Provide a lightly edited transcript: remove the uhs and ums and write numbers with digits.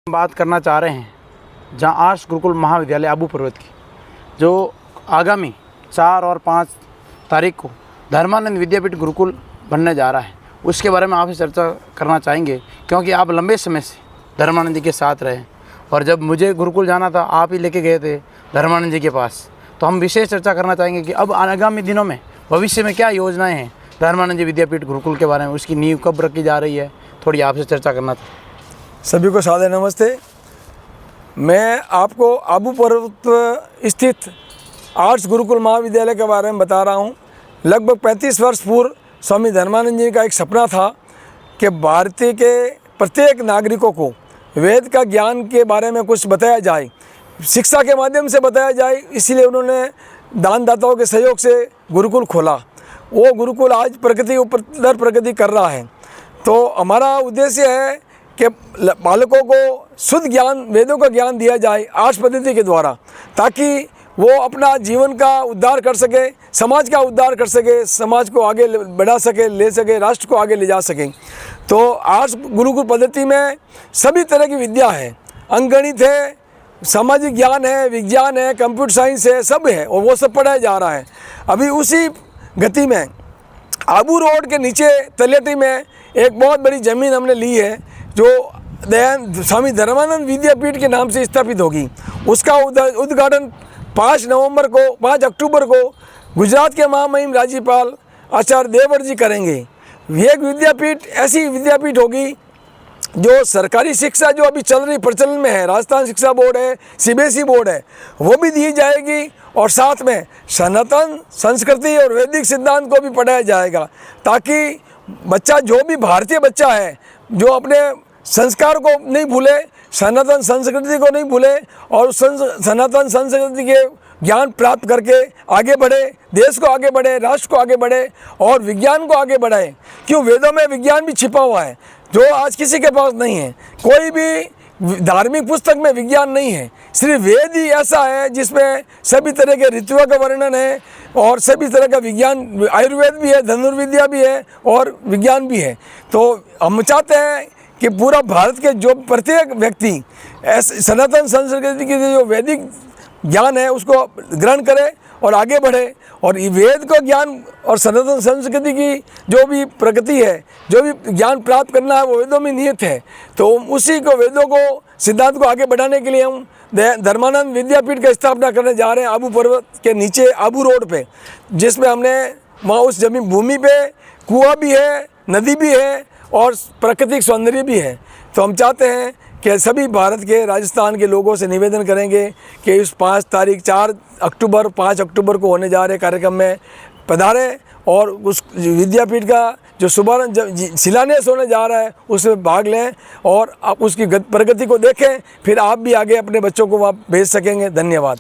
बात करना चाह रहे हैं जहां आर्ष गुरुकुल महाविद्यालय आबू पर्वत की, जो आगामी 4 और 5 तारीख को धर्मानंद विद्यापीठ गुरुकुल बनने जा रहा है, उसके बारे में आपसे चर्चा करना चाहेंगे। क्योंकि आप लंबे समय से धर्मानंद जी के साथ रहे और जब मुझे गुरुकुल जाना था आप ही लेके गए थे धर्मानंद जी के पास। तो हम विशेष चर्चा करना चाहेंगे कि अब आगामी दिनों में भविष्य में क्या योजनाएं हैं धर्मानंद जी विद्यापीठ गुरुकुल के बारे में, उसकी नींव कब रखी जा रही है, थोड़ी आपसे चर्चा करना था। सभी को सादर नमस्ते। मैं आपको आबू पर्वत स्थित आर्ष गुरुकुल महाविद्यालय के बारे में बता रहा हूँ। लगभग 35 वर्ष पूर्व स्वामी धर्मानंद जी का एक सपना था कि भारतीय के प्रत्येक नागरिकों को वेद का ज्ञान के बारे में कुछ बताया जाए, शिक्षा के माध्यम से बताया जाए। इसलिए उन्होंने दानदाताओं के सहयोग से गुरुकुल खोला। वो गुरुकुल आज प्रगति दर प्रगति कर रहा है। तो हमारा उद्देश्य है कि बालकों को शुद्ध ज्ञान, वेदों का ज्ञान दिया जाए आर्ष पद्धति के द्वारा, ताकि वो अपना जीवन का उद्धार कर सके, समाज का उद्धार कर सके, समाज को आगे बढ़ा सके, ले सके, राष्ट्र को आगे ले जा सके। तो आर्ष गुरुकुल पद्धति में सभी तरह की विद्या है, अंकगणित है, सामाजिक ज्ञान है, विज्ञान है, कंप्यूटर साइंस है, सब है और वो सब पढ़ाया जा रहा है। अभी उसी गति में आबू रोड के नीचे तलेटी में एक बहुत बड़ी ज़मीन हमने ली है, जो स्वामी धर्मानंद विद्यापीठ के नाम से स्थापित होगी। उसका उद्घाटन 5 अक्टूबर को गुजरात के महामहिम राज्यपाल आचार्य देवव्रत जी करेंगे। ये एक विद्यापीठ ऐसी विद्यापीठ होगी जो सरकारी शिक्षा जो अभी चल रही प्रचलन में है, राजस्थान शिक्षा बोर्ड है, सीबीएसई बोर्ड है, वो भी दी जाएगी और साथ में सनातन संस्कृति और वैदिक सिद्धांत को भी पढ़ाया जाएगा, ताकि बच्चा, जो भी भारतीय बच्चा है, जो अपने संस्कार को नहीं भूले, सनातन संस्कृति को नहीं भूले और सनातन संस्कृति के ज्ञान प्राप्त करके आगे बढ़े, देश को आगे बढ़े, राष्ट्र को आगे बढ़े और विज्ञान को आगे बढ़ाए। क्यों? वेदों में विज्ञान भी छिपा हुआ है जो आज किसी के पास नहीं है। कोई भी धार्मिक पुस्तक में विज्ञान नहीं है, सिर्फ वेद ही ऐसा है जिसमें सभी तरह के ऋतुओं का वर्णन है और सभी तरह का विज्ञान, आयुर्वेद भी है, धनुर्विद्या भी है और विज्ञान भी है। तो हम चाहते हैं कि पूरा भारत के जो प्रत्येक व्यक्ति ऐसे सनातन संस्कृति की जो वैदिक ज्ञान है उसको ग्रहण करे और आगे बढ़े, और वेद को ज्ञान और सनातन संस्कृति की जो भी प्रगति है, जो भी ज्ञान प्राप्त करना है, वो वेदों में निहित है। तो उसी को, वेदों को, सिद्धांत को आगे बढ़ाने के लिए हम धर्मानंद विद्यापीठ का स्थापना करने जा रहे हैं आबू पर्वत के नीचे आबू रोड पे, जिसमें हमने वहाँ उस जमीन भूमि पे कुआं भी है, नदी भी है और प्राकृतिक सौंदर्य भी है। तो हम चाहते हैं कि सभी भारत के, राजस्थान के लोगों से निवेदन करेंगे कि इस 4 अक्टूबर 5 अक्टूबर को होने जा रहे कार्यक्रम में पधारें और उस विद्यापीठ का जो शुभारंभ शिलान्यास होने जा रहा है उसमें भाग लें और आप उसकी प्रगति को देखें, फिर आप भी आगे अपने बच्चों को वहाँ भेज सकेंगे। धन्यवाद।